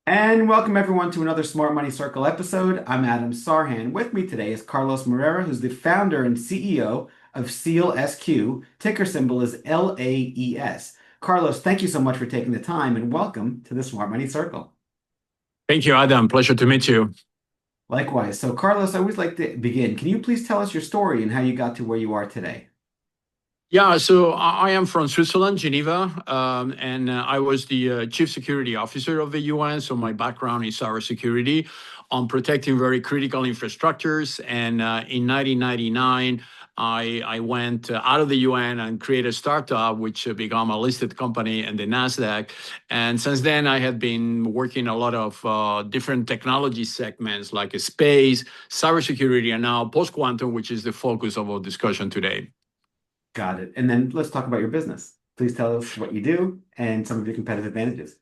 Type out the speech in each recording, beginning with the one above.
And welcome everyone to another Smart Money Circle episode. I'm Adam Sarhan. With me today is Carlos Morera, who's the founder and CEO of SealSQ. Ticker symbol is LAES. Carlos, thank you so much for taking the time and welcome to the Smart Money Circle. Thank you, Adam. Pleasure to meet you. Likewise. So, Carlos, I always like to begin. Can you please tell us your story and how you got to where you are today? Yeah, so I am from Switzerland, Geneva, and I was the Chief Security Officer of the UN. So my background is cybersecurity on protecting very critical infrastructures. And in 1999, I went out of the UN and created a startup, which became a listed company in the Nasdaq. And since then, I have been working a lot of different technology segments like space, cybersecurity, and now post-quantum, which is the focus of our discussion today. Got it. And then let's talk about your business. Please tell us what you do and some of your competitive advantages.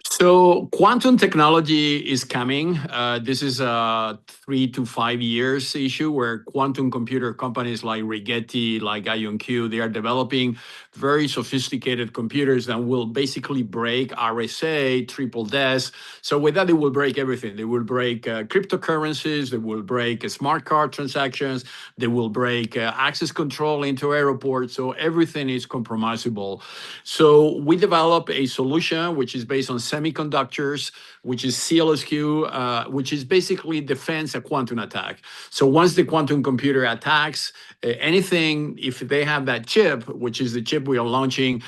So quantum technology is coming. This is a 3 to 5 years issue where quantum computer companies like Rigetti, like IonQ, they are developing very sophisticated computers that will basically break RSA, triple DES. So with that, they will break everything. They will break cryptocurrencies. They will break smart card transactions. They will break access control into airports. So everything is compromisable. So we develop a solution which is based on semiconductors, which is SealSQ, which is basically defense a quantum attack. So once the quantum computer attacks anything, if they have that chip, which is the chip we are launching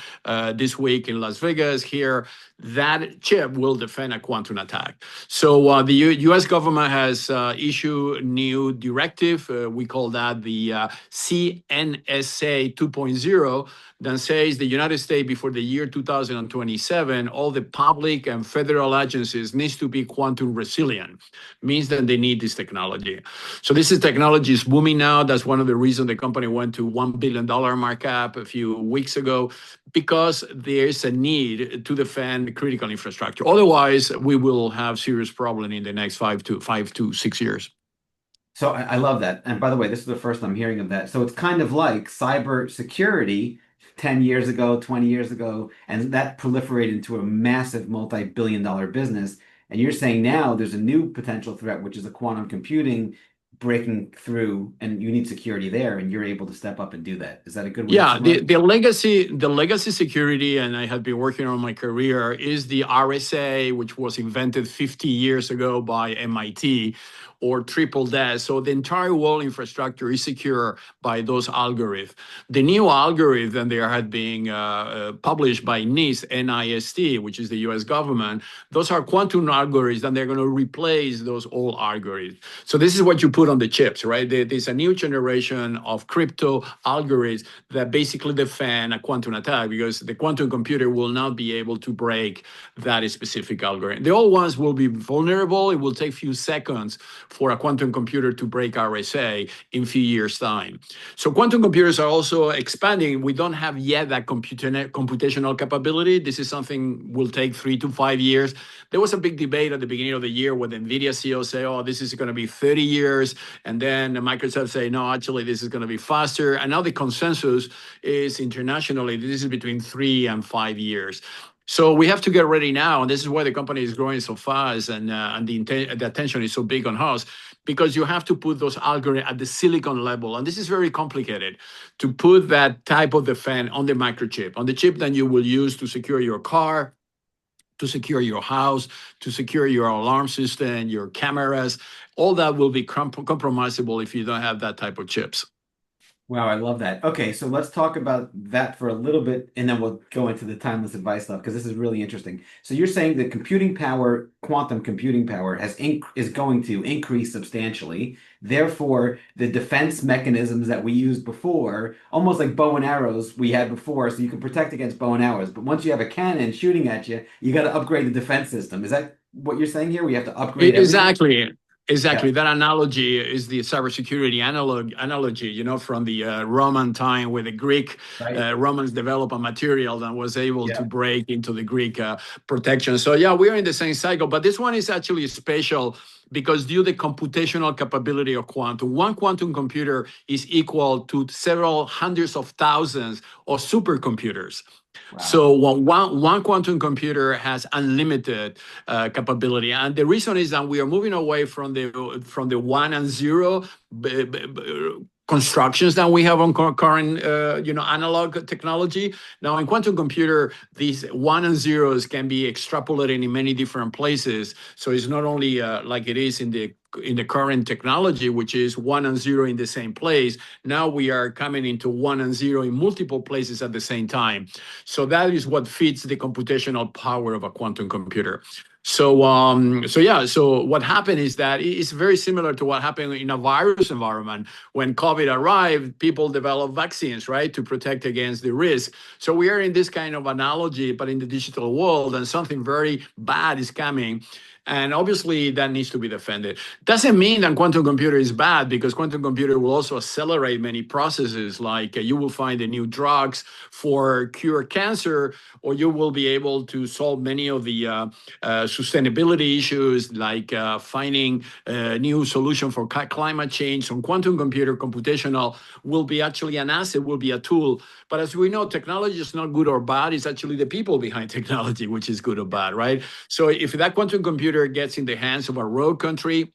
this week in Las Vegas here, that chip will defend a quantum attack. So the U.S. government has issued new directive. We call that the CNSA 2.0 that says the United States before the year 2027, all the public and federal agencies needs to be quantum resilient. Means that they need this technology. So this technology is booming now. That's one of the reasons the company went to $1 billion market cap a few weeks ago, because there's a need to defend critical infrastructure. Otherwise, we will have serious problem in the next 5 to 6 years. So I love that. And by the way, this is the first I'm hearing of that. So it's kind of like cybersecurity 10 years ago, 20 years ago, and that proliferated into a massive multi-billion dollar business. And you're saying now there's a new potential threat, which is a quantum computing breaking through, and you need security there, and you're able to step up and do that. Is that a good way to Yeah, summarize? the legacy security, and I have been working on my career, is the RSA, which was invented 50 years ago by MIT, or triple DES. So the entire world infrastructure is secure by those algorithms. The new algorithm they had been published by NIST, which is the U.S. government. Those are quantum algorithms, and they're going to replace those old algorithms. So this is what you put on the chips, right? There's a new generation of crypto algorithms that basically defend a quantum attack, because the quantum computer will not be able to break that specific algorithm. The old ones will be vulnerable. It will take a few seconds for a quantum computer to break RSA in a few years' time. So quantum computers are also expanding. We don't have yet that computational capability. This is something will take 3 to 5 years. There was a big debate at the beginning of the year with NVIDIA CEO say, oh, this is going to be 30 years. And then Microsoft say, no, actually, this is going to be faster. And now the consensus is internationally, this is between 3 and 5 years. So we have to get ready now, and this is why the company is growing so fast, and the attention is so big on us, because you have to put those algorithms at the silicon level, and this is very complicated to put that type of defense on the microchip, on the chip that you will use to secure your car, to secure your house, to secure your alarm system, your cameras. All that will be compromisable if you don't have that type of chips. Wow, I love that. Okay, so let's talk about that for a little bit, and then we'll go into the timeless advice stuff because this is really interesting. So you're saying that computing power, quantum computing power, is going to increase substantially. Therefore, the defense mechanisms that we used before, almost like bow and arrows we had before, so you can protect against bow and arrows. But once you have a cannon shooting at you, you got to upgrade the defense system. Is that what you're saying here? We have to upgrade everything? Exactly. Yeah, Exactly. That analogy is the cybersecurity analogy, from the Roman time, where the Greek right. Romans developed a material that was able to Yeah. break into the Greek protection. So yeah, we are in the same cycle, but this one is actually special because due to the computational capability of quantum, one quantum computer is equal to several hundreds of thousands of supercomputers. Wow. So one quantum computer has unlimited capability, and the reason is that we are moving away from the one and zero constructions that we have on current analog technology. Now in quantum computer, these one and zeros can be extrapolated in many different places. So it's not only like it is in the current technology, which is one and zero in the same place. Now we are coming into one and zero in multiple places at the same time. So that is what feeds the computational power of a quantum computer. So what happened is that it's very similar to what happened in a virus environment. When COVID arrived, people developed vaccines, right, to protect against the risk. So we are in this kind of analogy, but in the digital world, and something very bad is coming. And obviously that needs to be defended. Doesn't mean that quantum computer is bad, because quantum computer will also accelerate many processes, like you will find the new drugs for cure cancer, or you will be able to solve many of the sustainability issues, like finding a new solution for climate change. So quantum computer computational will be actually an asset, will be a tool. But as we know, technology is not good or bad. It's actually the people behind technology which is good or bad, right? So if that quantum computer gets in the hands of a rogue country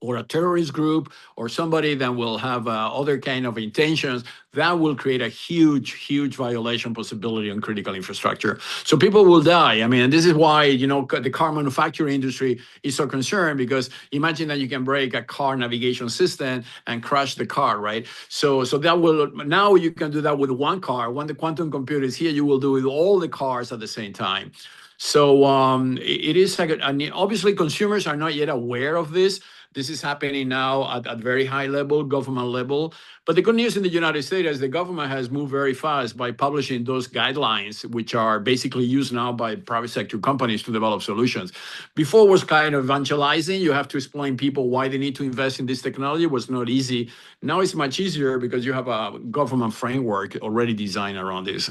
or a terrorist group or somebody that will have other kind of intentions, that will create a huge violation possibility on critical infrastructure. So people will die. I mean, and this is why, the car manufacturing industry is so concerned, because imagine that you can break a car navigation system and crash the car, right? So that will, now you can do that with one car. When the quantum computer is here, you will do it with all the cars at the same time. So it is like, obviously consumers are not yet aware of this. This is happening now at very high level, government level. But the good news in the United States is the government has moved very fast by publishing those guidelines, which are basically used now by private sector companies to develop solutions. Before it was kind of evangelizing. You have to explain people why they need to invest in this technology. It was not easy. Now it's much easier because you have a government framework already designed around this.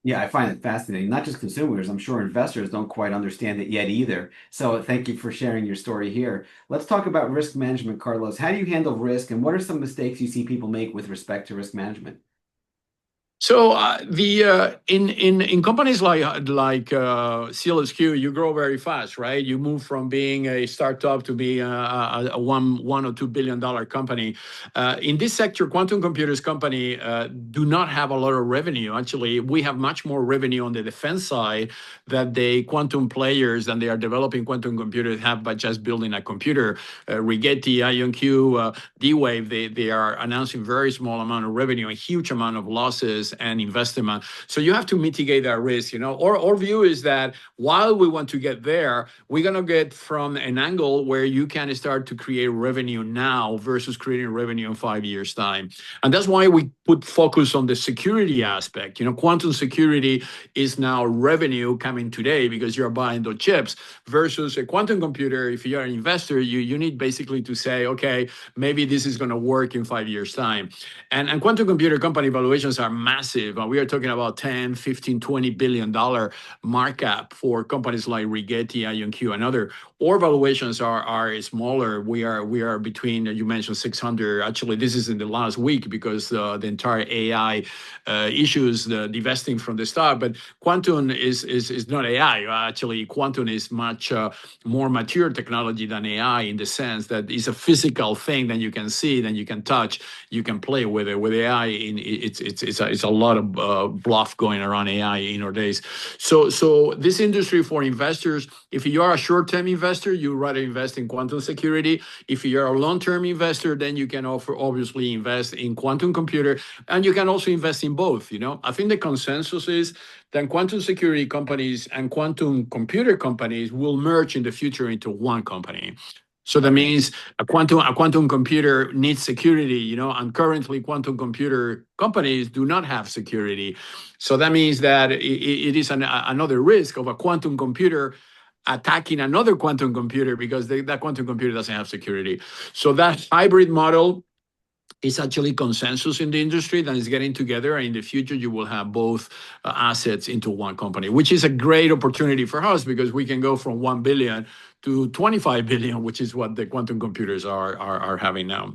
Yeah, I find it fascinating. Not just consumers, I'm sure investors don't quite understand it yet either. So thank you for sharing your story here. Let's talk about risk management, Carlos. How do you handle risk, and what are some mistakes you see people make with respect to risk management? So in companies like SealSQ, you grow very fast, right? You move from being a startup to be a $1 or $2 billion company. In this sector, quantum computers company do not have a lot of revenue. Actually, we have much more revenue on the defense side that the quantum players and they are developing quantum computers have by just building a computer. Rigetti, IonQ, D-Wave, they are announcing very small amount of revenue, a huge amount of losses and investment. So you have to mitigate that risk. Our view is that while we want to get there, we're going to get from an angle where you can start to create revenue now versus creating revenue in 5 years' time. And that's why we put focus on the security aspect. Quantum security is now revenue coming today because you're buying those chips, versus a quantum computer. If you're an investor, you need basically to say, okay, maybe this is going to work in 5 years' time. And quantum computer company valuations are massive. We are talking about 10, 15, $20 billion markup for companies like Rigetti, IonQ, and other. Our valuations are smaller. We are between, you mentioned 600. Actually, this is in the last week because the entire AI issues, the divesting from the stock. But quantum is not AI. Actually, quantum is much more mature technology than AI, in the sense that it's a physical thing that you can see, that you can touch, you can play with it. With AI, it's a lot of bluff going around AI in our days. So this industry for investors, if you are a short-term investor, you rather invest in quantum security. If you're a long-term investor, then you can obviously invest in quantum computer, and you can also invest in both. I think the consensus is that quantum security companies and quantum computer companies will merge in the future into one company. So that means a quantum computer needs security, and currently quantum computer companies do not have security. So that means that it is another risk of a quantum computer attacking another quantum computer because that quantum computer doesn't have security. So that hybrid model it's actually consensus in the industry that is getting together. And in the future, you will have both assets into one company, which is a great opportunity for us because we can go from 1 billion to 25 billion, which is what the quantum computers are having now.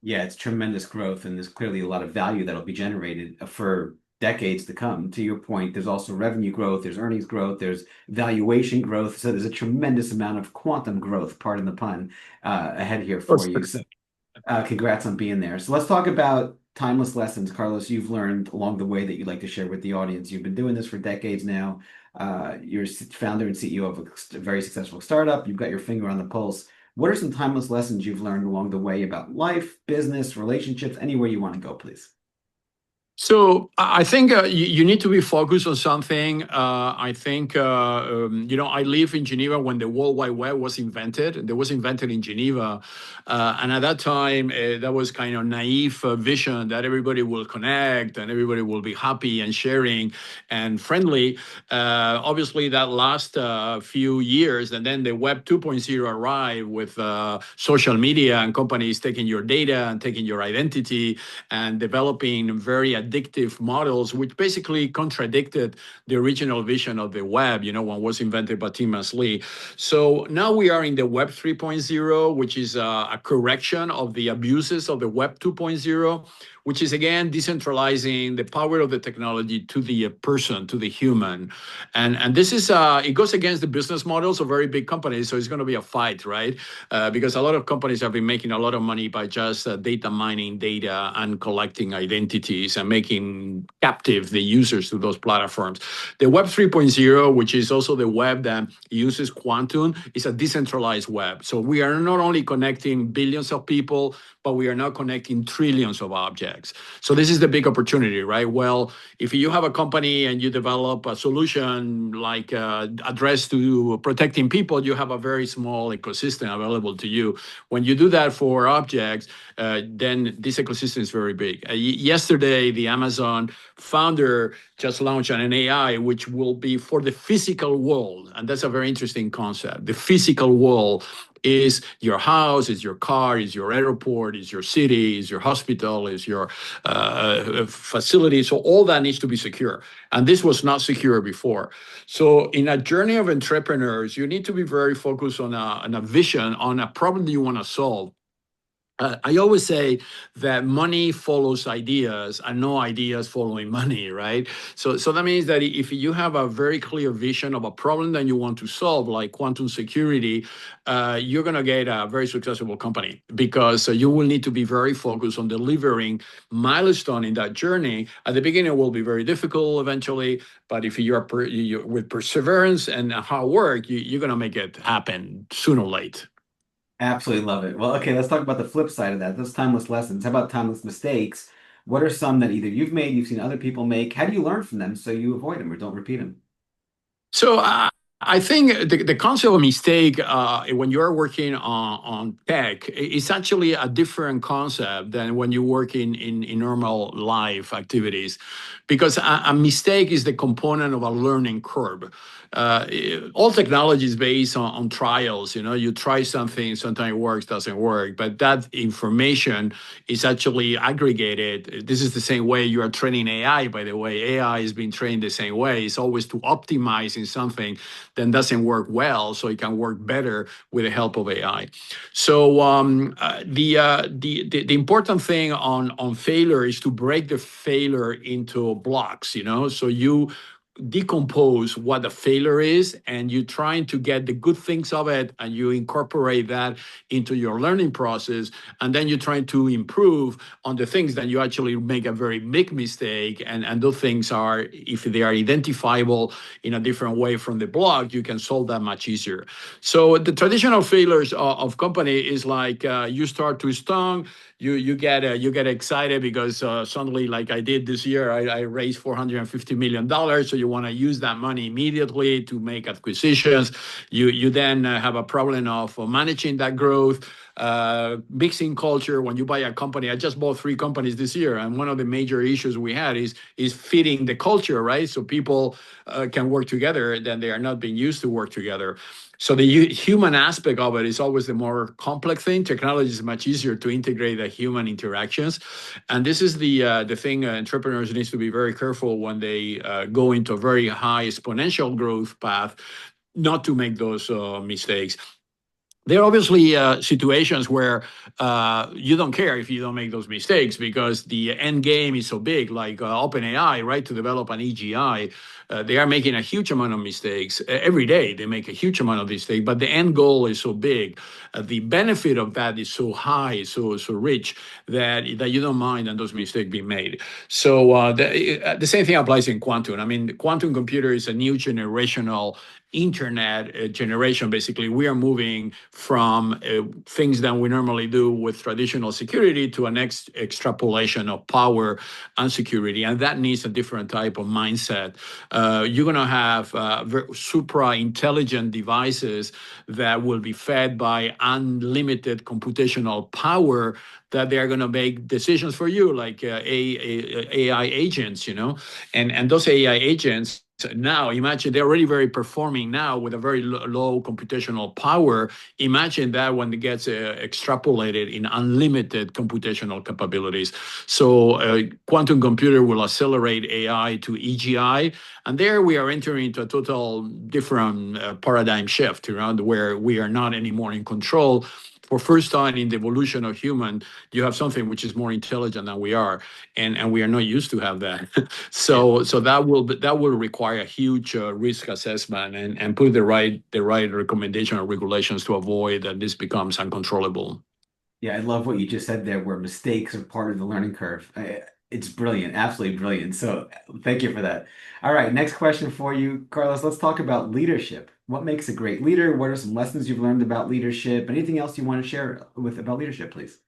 Yeah, it's tremendous growth, and there's clearly a lot of value that'll be generated for decades to come. To your point, there's also revenue growth, there's earnings growth, there's valuation growth. So there's a tremendous amount of quantum growth, pardon the pun, ahead here for you. So congrats on being there. So let's talk about timeless lessons, Carlos, you've learned along the way that you'd like to share with the audience. You've been doing this for decades now. You're founder and CEO of a very successful startup. You've got your finger on the pulse. What are some timeless lessons you've learned along the way about life, business, relationships, anywhere you want to go, please? So I think you need to be focused on something. I think I live in Geneva when the World Wide Web was invented. And it was invented in Geneva, and at that time, that was kind of naive vision that everybody will connect and everybody will be happy and sharing and friendly. Obviously, that last few years, and then the Web 2.0 arrived with social media and companies taking your data and taking your identity and developing very addictive models, which basically contradicted the original vision of the web, when it was invented by Tim Berners-Lee. So now we are in the Web 3.0, which is a correction of the abuses of the Web 2.0, which is, again, decentralizing the power of the technology to the person, to the human. And this is, it goes against the business models of very big companies, so it's going to be a fight, right? Because a lot of companies have been making a lot of money by just data mining data and collecting identities and making captive the users to those platforms. The Web 3.0, which is also the web that uses quantum, is a decentralized web. So we are not only connecting billions of people, but we are now connecting trillions of objects. So this is the big opportunity, right? Well, if you have a company and you develop a solution like addressed to protecting people, you have a very small ecosystem available to you. When you do that for objects, then this ecosystem is very big. Yesterday, the Amazon founder just launched an AI which will be for the physical world. And that's a very interesting concept. The physical world is your house, is your car, is your airport, is your city, is your hospital, is your facility. So all that needs to be secure. And this was not secure before. So in a journey of entrepreneurs, you need to be very focused on a vision, on a problem that you want to solve. I always say that money follows ideas and no ideas following money, right? So that means that if you have a very clear vision of a problem that you want to solve, like quantum security, you're going to get a very successful company because you will need to be very focused on delivering milestone in that journey. At the beginning, it will be very difficult eventually, but if you're with perseverance and hard work, you're going to make it happen sooner or later. Absolutely love it. Well, okay, let's talk about the flip side of that. Those timeless lessons. How about timeless mistakes? What are some that either you've made, you've seen other people make? How do you learn from them so you avoid them or don't repeat them? So I think the concept of mistake when you're working on tech is actually a different concept than when you work in normal life activities, because a mistake is the component of a learning curve. All technology is based on trials. You try something, sometimes it works, doesn't work, but that information is actually aggregated. This is the same way you are training AI, by the way. AI is being trained the same way. It's always to optimize in something that doesn't work well, so it can work better with the help of AI. So the important thing on failure is to break the failure into blocks. So you decompose what a failure is and you're trying to get the good things of it and you incorporate that into your learning process, and then you're trying to improve on the things that you actually make a very big mistake, and those things are, if they are identifiable in a different way from the block, you can solve that much easier. So the traditional failures of company is like you start too strong, you get excited because suddenly, like I did this year, I raised $450 million. So you want to use that money immediately to make acquisitions. You then have a problem of managing that growth. mixing culture. When you buy a company, I just bought 3 companies this year, and one of the major issues we had is fitting the culture, right? So people can work together, then they are not being used to work together. So the human aspect of it is always the more complex thing. Technology is much easier to integrate the human interactions, and this is the thing entrepreneurs needs to be very careful when they go into a very high exponential growth path, not to make those mistakes. There are obviously situations where you don't care if you don't make those mistakes because the end game is so big, like OpenAI, right, to develop an AGI. They are making a huge amount of mistakes every day. They make a huge amount of mistakes, but the end goal is so big. The benefit of that is so high, so rich that you don't mind that those mistakes being made. So the same thing applies in quantum. I mean, the quantum computer is a new generational internet generation. Basically, we are moving from things that we normally do with traditional security to a next extrapolation of power and security, and that needs a different type of mindset. You're going to have supra intelligent devices that will be fed by unlimited computational power, that they are going to make decisions for you, like AI agents, and those AI agents. Now, imagine they're already very performing now with a very low computational power. Imagine that when it gets extrapolated in unlimited computational capabilities. So quantum computer will accelerate AI to EGI. And there we are entering into a total different paradigm shift around where we are not anymore in control. For first time in the evolution of human, you have something which is more intelligent than we are, and we are not used to have that. So that will require a huge risk assessment and put the right recommendation or regulations to avoid that this becomes uncontrollable. Yeah, I love what you just said there, where mistakes are part of the learning curve. It's brilliant, absolutely brilliant. So thank you for that. All right, next question for you, Carlos. Let's talk about leadership. What makes a great leader? What are some lessons you've learned about leadership? Anything else you want to share about leadership, please?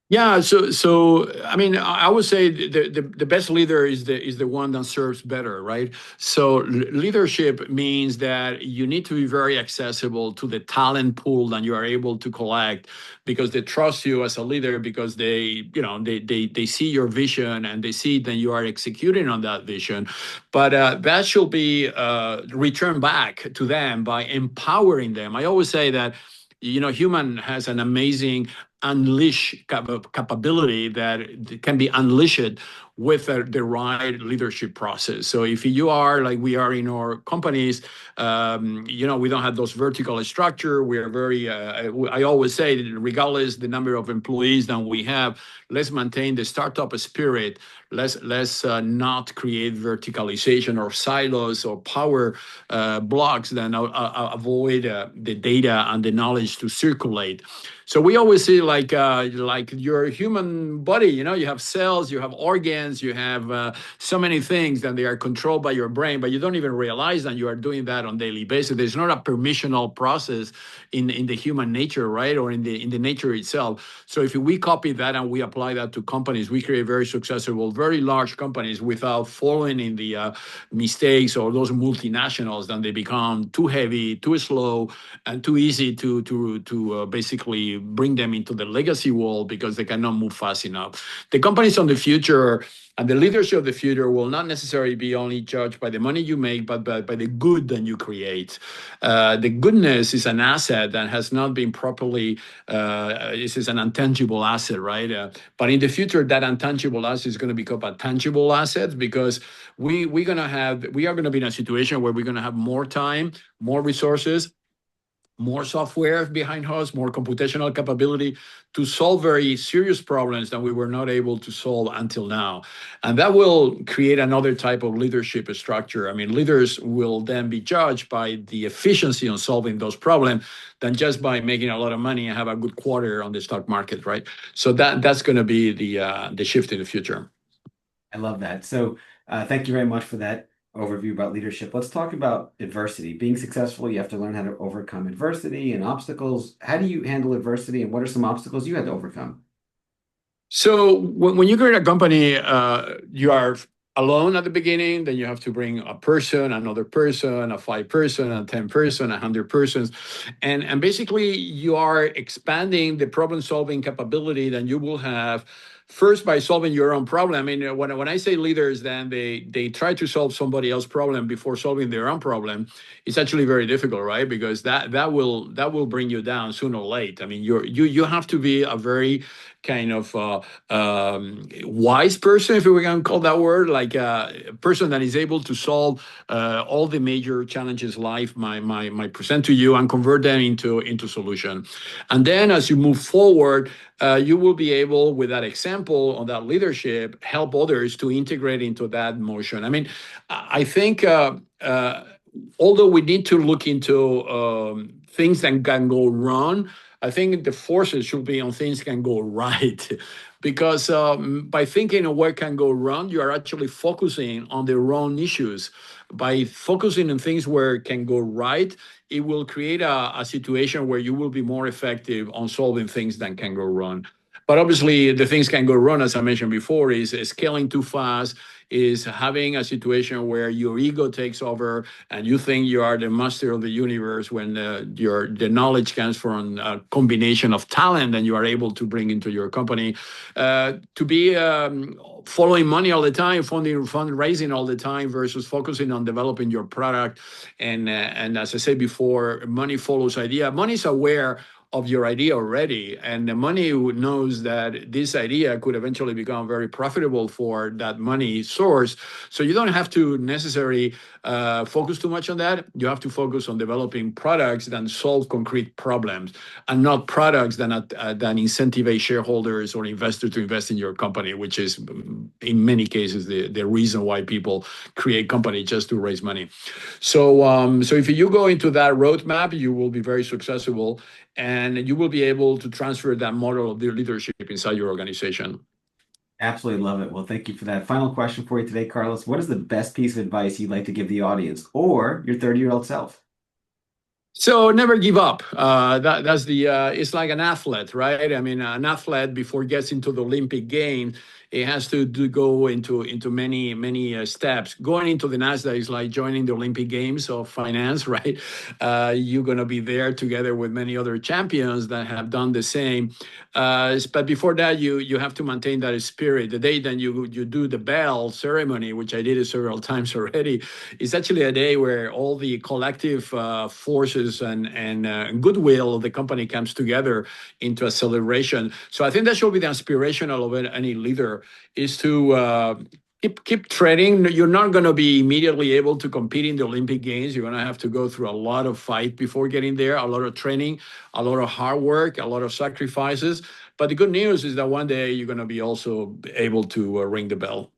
Yeah, so I mean, I would say the best leader is the one that serves better, right? So leadership means that you need to be very accessible to the talent pool that you are able to collect, because they trust you as a leader, because they see your vision and they see that you are executing on that vision. But that should be returned back to them by empowering them. I always say that human has an amazing capability that can be unleashed with the right leadership process. So if you are like we are in our companies, we don't have those vertical structure. We are very, I always say, regardless the number of employees that we have, let's maintain the startup spirit. Let's not create verticalization or silos or power blocks, then avoid the data and the knowledge to circulate. So we always see like your human body, you have cells, you have organs, you have so many things, and they are controlled by your brain, but you don't even realize that you are doing that on a daily basis. There's not a permissional process in the human nature, right, or in the nature itself. So if we copy that and we apply that to companies, we create very successful, very large companies without falling in the mistakes or those multinationals. Then they become too heavy, too slow, and too easy to basically bring them into the legacy world because they cannot move fast enough. The companies on the future and the leadership of the future will not necessarily be only judged by the money you make, but by the good that you create. The goodness is an asset that has not been properly, this is an intangible asset, right? But in the future, that intangible asset is going to become a tangible asset, because we are going to be in a situation where we're going to have more time, more resources, more software behind us, more computational capability to solve very serious problems that we were not able to solve until now. And that will create another type of leadership structure. I mean, leaders will then be judged by the efficiency on solving those problems than just by making a lot of money and have a good quarter on the stock market, right? So that's going to be the shift in the future. I love that. So thank you very much for that overview about leadership. Let's talk about adversity. Being successful, you have to learn how to overcome adversity and obstacles. How do you handle adversity, and what are some obstacles you had to overcome? So when you create a company, you are alone at the beginning, then you have to bring a person, another person, a 5 person, a 10 person, 100 persons. And basically you are expanding the problem solving capability that you will have first by solving your own problem. I mean, when I say leaders, then they try to solve somebody else's problem before solving their own problem. It's actually very difficult, right? Because that will bring you down sooner or later. I mean, you have to be a very kind of wise person, if we can call that word, like a person that is able to solve all the major challenges life might present to you and convert them into solution. And then as you move forward, you will be able, with that example on that leadership, help others to integrate into that motion. I mean, I think although we need to look into things that can go wrong, I think the forces should be on things can go right. Because by thinking of what can go wrong, you are actually focusing on the wrong issues. By focusing on things where it can go right, it will create a situation where you will be more effective on solving things that can go wrong. But obviously, the things can go wrong, as I mentioned before, is scaling too fast, is having a situation where your ego takes over and you think you are the master of the universe when the knowledge comes from a combination of talent that you are able to bring into your company. To be following money all the time, fundraising all the time versus focusing on developing your product. And as I said before, money follows idea. Money is aware of your idea already, and the money knows that this idea could eventually become very profitable for that money source. So you don't have to necessarily focus too much on that. You have to focus on developing products that solve concrete problems, and not products that incentivize shareholders or investors to invest in your company, which is in many cases the reason why people create companies, just to raise money. So if you go into that roadmap, you will be very successful, and you will be able to transfer that model of the leadership inside your organization. Absolutely love it. Well, thank you for that. Final question for you today, Carlos. What is the best piece of advice you'd like to give the audience or your 30-year-old self? So never give up. That's the. It's like an athlete, right? I mean, an athlete before he gets into the Olympic Games, it has to go into many steps. Going into the Nasdaq is like joining the Olympic Games of finance, right? You're gonna be there together with many other champions that have done the same. But before that, you have to maintain that spirit. The day that you do the bell ceremony, which I did it several times already, is actually a day where all the collective forces and goodwill of the company comes together into a celebration. So I think that should be the inspirational of any leader, is to keep training. You're not going to be immediately able to compete in the Olympic Games. You're going to have to go through a lot of fight before getting there, a lot of training, a lot of hard work, a lot of sacrifices. But the good news is that one day you're going to be also able to ring the bell.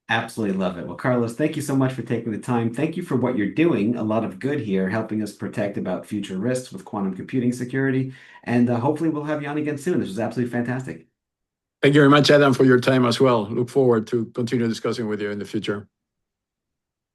Absolutely love it. Well, Carlos, thank you so much for taking the time. Thank you for what you're doing. A lot of good here, helping us protect about future risks with quantum computing security. And hopefully we'll have you on again soon. This was absolutely fantastic. Thank you very much, Adam, for your time as well. Look forward to continue discussing with you in the future.